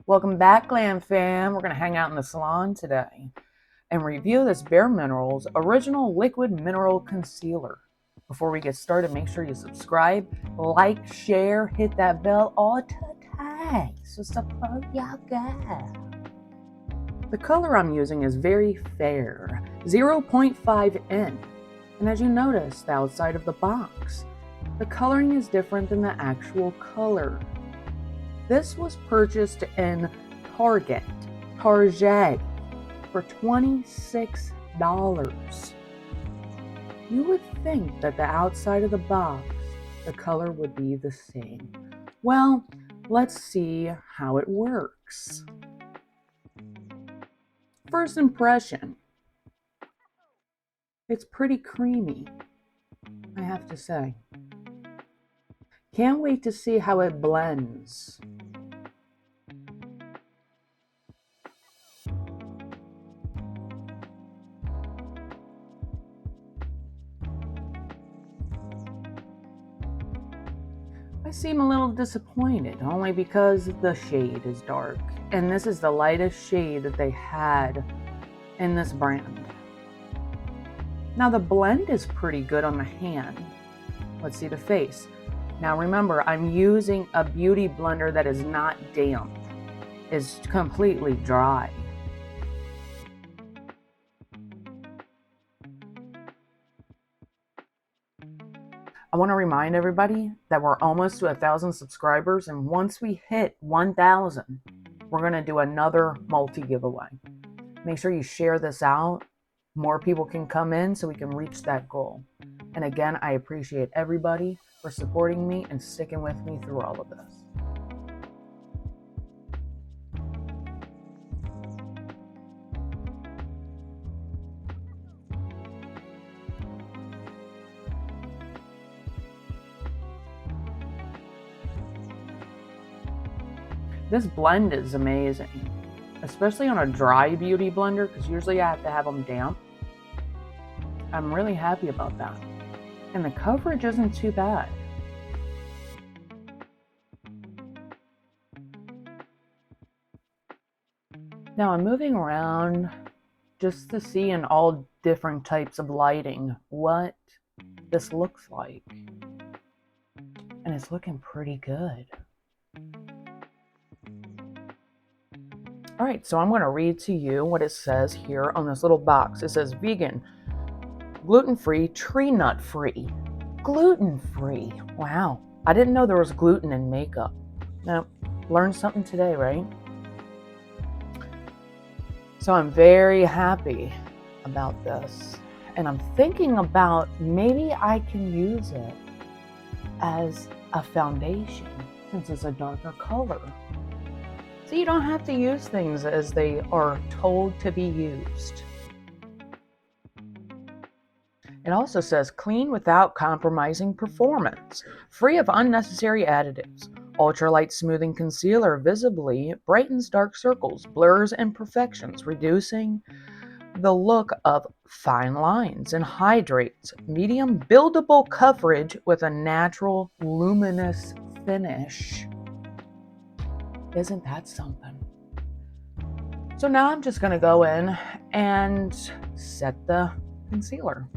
Welcome back, Glam Fam. We're going to hang out in the salon today and review this Bare Minerals Original Liquid Mineral Concealer. Before we get started, make sure you subscribe, like, share, hit that bell all today. So support y'all guys. The color I'm using is very fair, 0.5N. And as you notice, the outside of the box, the coloring is different than the actual color. This was purchased in Target for $26. You would think that the outside of the box, the color would be the same. Well, let's see how it works. First impression, it's pretty creamy, I have to say. Can't wait to see how it blends. I seem a little disappointed, only because the shade is dark, and this is the lightest shade that they had in this brand. Now the blend is pretty good on the hand. Let's see the face. Now remember, I'm using a beauty blender that is not damp. It's completely dry. I want to remind everybody that we're almost to 1,000 subscribers, and once we hit 1,000, we're going to do another multi-giveaway. Make sure you share this out. More people can come in so we can reach that goal. And again, I appreciate everybody for supporting me and sticking with me through all of this. This blend is amazing, especially on a dry beauty blender, because usually I have to have them damp. I'm really happy about that. And the coverage isn't too bad. Now I'm moving around just to see in all different types of lighting what this looks like. And it's looking pretty good. All right, so I'm going to read to you what it says here on this little box. It says vegan, gluten-free, tree nut-free. Gluten-free. Wow. I didn't know there was gluten in makeup. Now, learned something today, right? So I'm very happy about this. And I'm thinking about maybe I can use it as a foundation since it's a darker color. So you don't have to use things as they are told to be used. It also says clean without compromising performance, free of unnecessary additives. Ultralight smoothing concealer visibly brightens dark circles, blurs imperfections, reducing the look of fine lines, and hydrates. Medium buildable coverage with a natural luminous finish. Isn't that something? So now I'm just going to go in and set the concealer.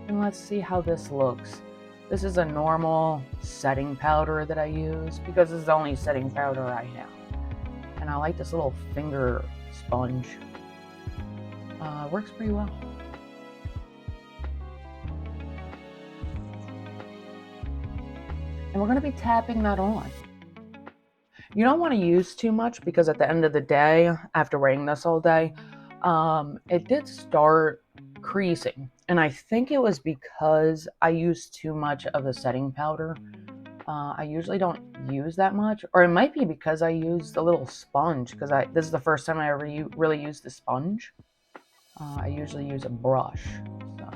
And let's see how this looks. This is a normal setting powder that I use because it's the only setting powder I have. And I like this little finger sponge. Works pretty well. And we're going to be tapping that on. You don't want to use too much because at the end of the day, after wearing this all day, it did start creasing. And I think it was because I used too much of the setting powder. I usually don't use that much. Or it might be because I used a little sponge, because this is the first time I ever really used the sponge. I usually use a brush. So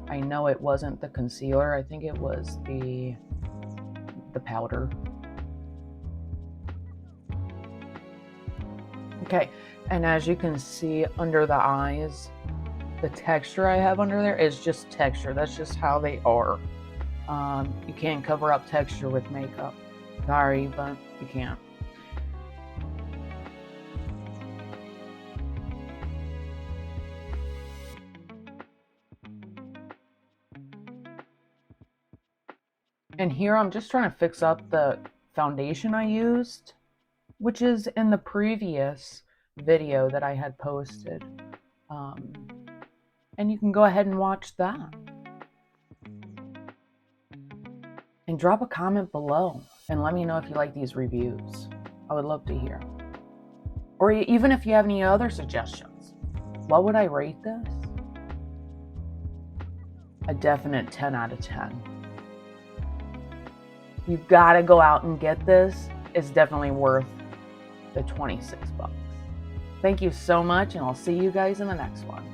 I know it wasn't the concealer. I think it was the powder. Okay, and as you can see under the eyes, the texture I have under there is just texture. That's just how they are. You can't cover up texture with makeup. Sorry, but you can't. And here I'm just trying to fix up the foundation I used, which is in the previous video that I had posted. And you can go ahead and watch that. And drop a comment below and let me know if you like these reviews. I would love to hear. Or even if you have any other suggestions. What would I rate this? A definite 10 out of 10. You gotta go out and get this. It's definitely worth the $26. Thank you so much, and I'll see you guys in the next one.